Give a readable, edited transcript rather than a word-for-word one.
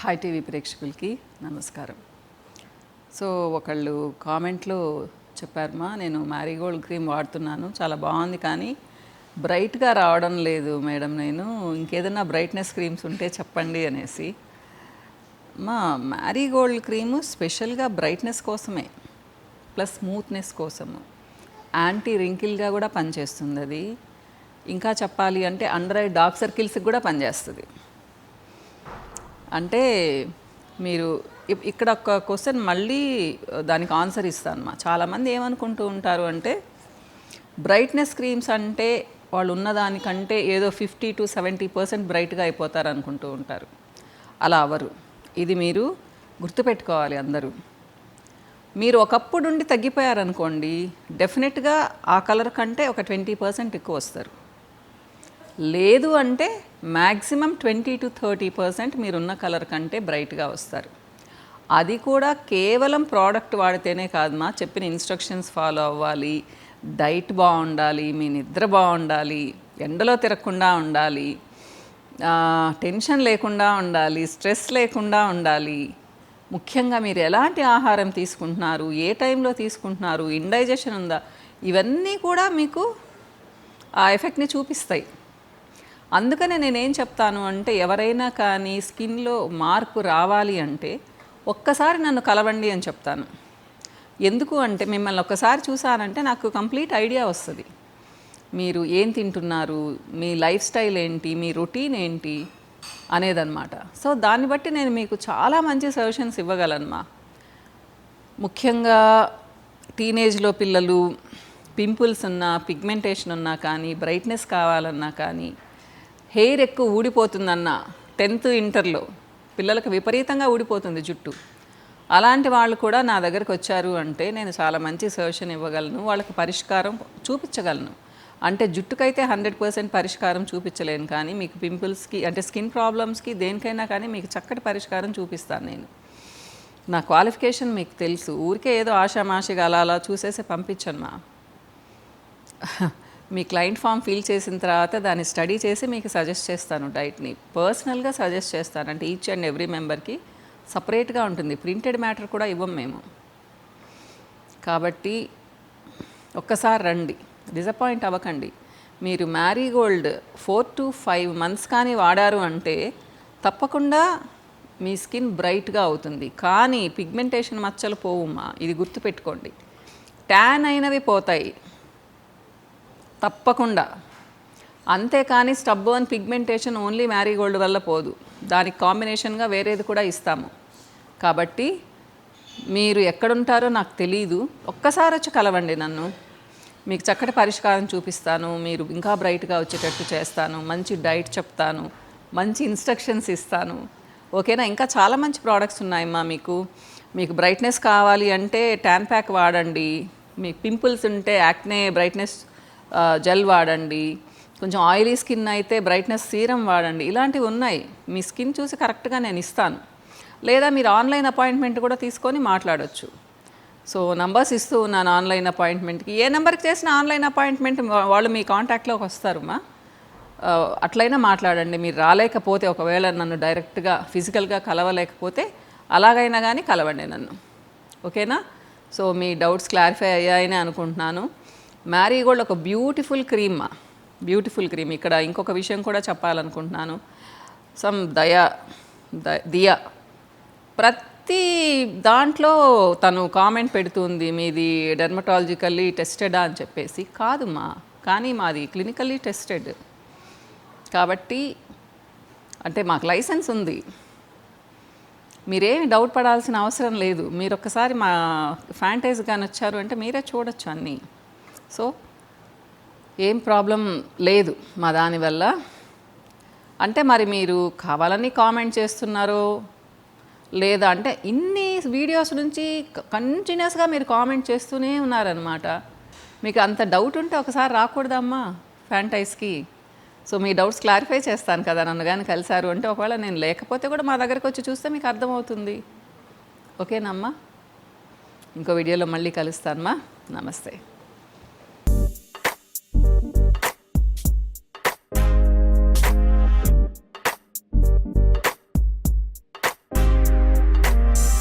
Hi TV ప్రేక్షకులకి నమస్కారం. So ఒకళ్ళు కామెంట్లో చెప్పారమ్మా, నేను మ్యారీగోల్డ్ క్రీమ్ వాడుతున్నాను, చాలా బాగుంది, కానీ బ్రైట్గా రావడం లేదు మేడం, నేను ఇంకేదైనా బ్రైట్నెస్ క్రీమ్స్ ఉంటే చెప్పండి అనేసి. మా మ్యారీగోల్డ్ క్రీము స్పెషల్గా బ్రైట్నెస్ కోసమే, ప్లస్ స్మూత్నెస్ కోసము, యాంటీ రింకిల్గా కూడా పనిచేస్తుంది అది. ఇంకా చెప్పాలి అంటే అండర్ ఐ డార్క్ సర్కిల్స్కి కూడా పనిచేస్తుంది. అంటే మీరు ఇక్కడ ఒక క్వశ్చన్ మళ్ళీ దానికి ఆన్సర్ ఇస్తాను. చాలామంది ఏమనుకుంటూ ఉంటారు అంటే బ్రైట్నెస్ క్రీమ్స్ అంటే వాళ్ళు ఉన్నదానికంటే ఏదో 50 to 70% బ్రైట్గా అయిపోతారు అనుకుంటూ ఉంటారు. అలా అవ్వరు. ఇది మీరు గుర్తుపెట్టుకోవాలి అందరూ. మీరు ఒకప్పుడు ఉండి తగ్గిపోయారనుకోండి, డెఫినెట్గా ఆ కలర్ కంటే ఒక 20% ఎక్కువ వస్తారు. లేదు అంటే మ్యాక్సిమం 20 to 30% మీరున్న కలర్ కంటే బ్రైట్గా వస్తారు. అది కూడా కేవలం ప్రోడక్ట్ వాడితేనే కాదమ్మా, చెప్పిన ఇన్స్ట్రక్షన్స్ ఫాలో అవ్వాలి, డైట్ బాగుండాలి, మీ నిద్ర బాగుండాలి, ఎండలో తిరగకుండా ఉండాలి, టెన్షన్ లేకుండా ఉండాలి, స్ట్రెస్ లేకుండా ఉండాలి. ముఖ్యంగా మీరు ఎలాంటి ఆహారం తీసుకుంటున్నారు, ఏ టైంలో తీసుకుంటున్నారు, ఇండైజెషన్ ఉందా, ఇవన్నీ కూడా మీకు ఆ ఎఫెక్ట్ని చూపిస్తాయి. అందుకనే నేనేం చెప్తాను అంటే, ఎవరైనా కానీ స్కిన్లో మార్పు రావాలి అంటే ఒక్కసారి నన్ను కలవండి అని చెప్తాను. ఎందుకు అంటే మిమ్మల్ని ఒక్కసారి చూసానంటే నాకు కంప్లీట్ ఐడియా వస్తుంది. మీరు ఏం తింటున్నారు, మీ లైఫ్ స్టైల్ ఏంటి, మీ రొటీన్ ఏంటి అనేదన్నమాట. సో దాన్ని బట్టి నేను మీకు చాలా మంచి సజెషన్స్ ఇవ్వగలనమ్మా. ముఖ్యంగా టీనేజ్లో పిల్లలు, పింపుల్స్ ఉన్నా, పిగ్మెంటేషన్ ఉన్నా కానీ, బ్రైట్నెస్ కావాలన్నా కానీ, హెయిర్ ఎక్కువ ఊడిపోతుందన్న 10th ఇంటర్లో పిల్లలకు విపరీతంగా ఊడిపోతుంది జుట్టు. అలాంటి వాళ్ళు కూడా నా దగ్గరకు వచ్చారు అంటే నేను చాలా మంచి సజెషన్ ఇవ్వగలను, వాళ్ళకి పరిష్కారం చూపించగలను. అంటే జుట్టుకైతే 100% పరిష్కారం చూపించలేను, కానీ మీకు పింపుల్స్కి అంటే స్కిన్ ప్రాబ్లమ్స్కి దేనికైనా కానీ మీకు చక్కటి పరిష్కారం చూపిస్తాను నేను. నా క్వాలిఫికేషన్ మీకు తెలుసు. ఊరికే ఏదో ఆషామాషిగా అలా చూసేసి పంపించను. మీ క్లయింట్ ఫామ్ ఫిల్ చేసిన తర్వాత దాన్ని స్టడీ చేసి మీకు సజెస్ట్ చేస్తాను. డైట్ని పర్సనల్గా సజెస్ట్ చేస్తాను. అంటే ఈచ్ అండ్ ఎవ్రీ మెంబర్కి సపరేట్గా ఉంటుంది. ప్రింటెడ్ మ్యాటర్ కూడా ఇవ్వం మేము. కాబట్టి ఒక్కసారి రండి, డిసప్పాయింట్ అవ్వకండి. మీరు మ్యారీగోల్డ్ 4 to 5 months కానీ వాడారు అంటే తప్పకుండా మీ స్కిన్ బ్రైట్గా అవుతుంది. కానీ పిగ్మెంటేషన్ మచ్చలు పోవుమ్మా, ఇది గుర్తుపెట్టుకోండి. ట్యాన్ అయినవి పోతాయి తప్పకుండా. అంతేకాని స్టబ్బర్న్ పిగ్మెంటేషన్ ఓన్లీ మ్యారీగోల్డ్ వల్ల పోదు, దానికి కాంబినేషన్గా వేరేది కూడా ఇస్తాము. కాబట్టి మీరు ఎక్కడుంటారో నాకు తెలీదు, ఒక్కసారి వచ్చి కలవండి నన్ను, మీకు చక్కటి పరిష్కారం చూపిస్తాను, మీరు ఇంకా బ్రైట్గా వచ్చేటట్టు చేస్తాను, మంచి డైట్ చెప్తాను, మంచి ఇన్స్ట్రక్షన్స్ ఇస్తాను. ఓకేనా? ఇంకా చాలా మంచి ప్రోడక్ట్స్ ఉన్నాయమ్మా. మీకు బ్రైట్నెస్ కావాలి అంటే ట్యాన్ ప్యాక్ వాడండి, మీకు పింపుల్స్ ఉంటే యాక్నే బ్రైట్నెస్ జెల్ వాడండి, కొంచెం ఆయిలీ స్కిన్ అయితే బ్రైట్నెస్ సీరం వాడండి. ఇలాంటివి ఉన్నాయి. మీ స్కిన్ చూసి కరెక్ట్గా నేను ఇస్తాను. లేదా మీరు ఆన్లైన్ అపాయింట్మెంట్ కూడా తీసుకొని మాట్లాడవచ్చు. సో నంబర్స్ ఇస్తూ ఉన్నాను ఆన్లైన్ అపాయింట్మెంట్కి. ఏ నెంబర్కి చేసిన ఆన్లైన్ అపాయింట్మెంట్ వాళ్ళు మీ కాంటాక్ట్లోకి వస్తారమ్మా. అట్లయినా మాట్లాడండి. మీరు రాలేకపోతే, ఒకవేళ నన్ను డైరెక్ట్గా ఫిజికల్గా కలవలేకపోతే అలాగైనా కానీ కలవండి నన్ను. ఓకేనా? సో మీ డౌట్స్ క్లారిఫై అయ్యాయని అనుకుంటున్నాను. మ్యారీగోల్డ్ ఒక బ్యూటిఫుల్ క్రీమ్. ఇక్కడ ఇంకొక విషయం కూడా చెప్పాలనుకుంటున్నాను. దియా ప్రతి దాంట్లో తను కామెంట్ పెడుతుంది, మీది డెర్మటాలజికల్లీ టెస్టెడా అని చెప్పేసి. కాదుమా, కానీ మాది క్లినికల్లీ టెస్టెడ్. కాబట్టి అంటే మాకు లైసెన్స్ ఉంది. మీరేమి డౌట్ పడాల్సిన అవసరం లేదు. మీరు ఒక్కసారి మా ఫ్రాంచైజ్ కానీ వచ్చారు అంటే మీరే చూడొచ్చు అన్నీ. సో ఏం ప్రాబ్లం లేదు మా దానివల్ల. అంటే మరి మీరు కావాలని కామెంట్ చేస్తున్నారో లేదా అంటే ఇన్ని వీడియోస్ నుంచి కంటిన్యూస్గా మీరు కామెంట్ చేస్తూనే ఉన్నారనమాట. మీకు అంత డౌట్ ఉంటే ఒకసారి రాకూడదమ్మా ఫ్రాంచైజ్కి. సో మీ డౌట్స్ క్లారిఫై చేస్తాను కదా నన్ను కానీ కలిసారు అంటే. ఒకవేళ నేను లేకపోతే కూడా మా దగ్గరకు వచ్చి చూస్తే మీకు అర్థమవుతుంది. ఓకేనమ్మా? ఇంకో వీడియోలో మళ్ళీ కలుస్తానమ్మా. నమస్తే.